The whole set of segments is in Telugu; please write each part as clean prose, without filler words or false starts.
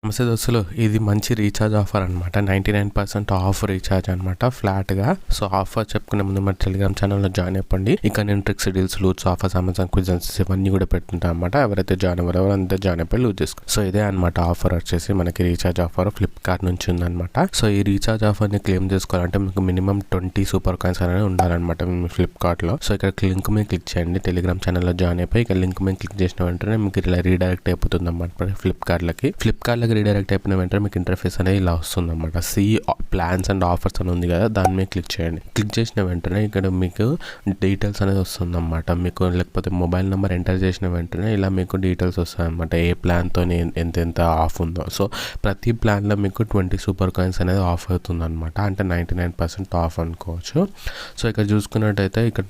నమస్తే దోస్తులు, ఇది మంచి రీఛార్జ్ ఆఫర్ అనమాట. 99% ఆఫ్ రీఛార్జ్ అనమాట ఫ్లాట్గా. సో ఆఫర్ చెప్పుకునే ముందు మన టెలిగ్రామ్ ఛానల్లో జాయిన్ అయిపోండి. ఇక నేను tricks, deals, loots, offers, Amazon quizzes ఇవన్నీ కూడా పెడుతుంటాను అనమాట. ఎవరైతే జాయిన్ అవ్వరో అంతా జాయిన్ అయిపోయి లూజ్ చేసుకో. సో ఇదే అనమాట ఆఫర్ వచ్చేసి మనకి రీఛార్జ్ ఆఫర్ ఫ్లిప్కార్ట్ నుంచి ఉందన్నమాట. సో ఈ రీఛార్జ్ ఆఫర్ని క్లెయిమ్ చేసుకోవాలంటే మీకు మినిమం 20 సూపర్ కాయిన్స్ అనేది ఉండాలన్నమాట మీ ఫ్లిప్కార్ట్లో. సో ఇక్కడ లింక్ మీద క్లిక్ చేయండి. టెలిగ్రామ్ ఛానల్లో జాయిన్ అయిపోయి ఇక లింక్ మీద క్లిక్ చేసిన వెంటనే మీకు ఇలా రీడైరెక్ట్ అయిపోతుంది అన్నమాట ఫ్లిప్కార్ట్లోకి రీడైరెక్ట్ అయిపోయిన వెంటనే మీకు ఇంటర్ఫేస్ అనేది ఇలా వస్తుంది అనమాట. ప్లాన్స్ అండ్ ఆఫర్స్ అని ఉంది కదా, దాని మీద క్లిక్ చేయండి. క్లిక్ చేసిన వెంటనే ఇక్కడ మీకు డీటెయిల్స్ అనేది వస్తుంది అనమాట. మీకు లేకపోతే మొబైల్ నెంబర్ ఎంటర్ చేసిన వెంటనే ఇలా మీకు డీటెయిల్స్ వస్తాయి అనమాట, ఏ ప్లాన్తో ఎంత ఆఫ్ ఉందో. సో ప్రతి ప్లాన్లో మీకు 20 సూపర్ కాయిన్స్ అనేది ఆఫ్ అవుతుంది అనమాట. అంటే 99% ఆఫ్ అనుకోవచ్చు. సో ఇక్కడ చూసుకున్నట్టయితే ఇక్కడ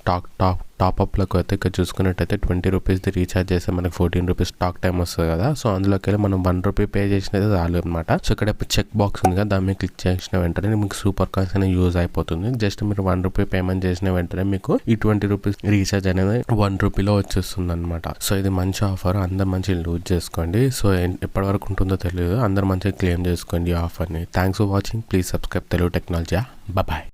టాప్అప్లోకి అయితే ఇక్కడ చూసుకున్నట్టయితే 20 రూపీస్ది రీఛార్జ్ చేస్తే మనకి 14 రూపీస్ టాక్ టైం వస్తుంది కదా. సో అందులోకి వెళ్ళి మనం 1 రూపీ పే చేసినది చాలు అనమాట. సో ఇక్కడ చెక్ బాక్స్ ఉంది కదా, దాని మీద క్లిక్ చేసిన వెంటనే మీకు సూపర్ కాయిన్స్ అనేది యూజ్ అయిపోతుంది. జస్ట్ మీరు 1 రూపీ పేమెంట్ చేసిన వెంటనే మీకు ఈ 20 రూపీస్ రీఛార్జ్ అనేది 1 రూపీలో వచ్చేస్తుంది అనమాట. సో ఇది మంచి ఆఫర్, అందరు మంచిగా యూజ్ చేసుకోండి. సో ఎప్పటి వరకు ఉంటుందో తెలియదు, అందరు మంచిగా క్లెయిమ్ చేసుకోండి ఈ ఆఫర్ని. Thanks for watching. Please subscribe Telugu technology. Bye.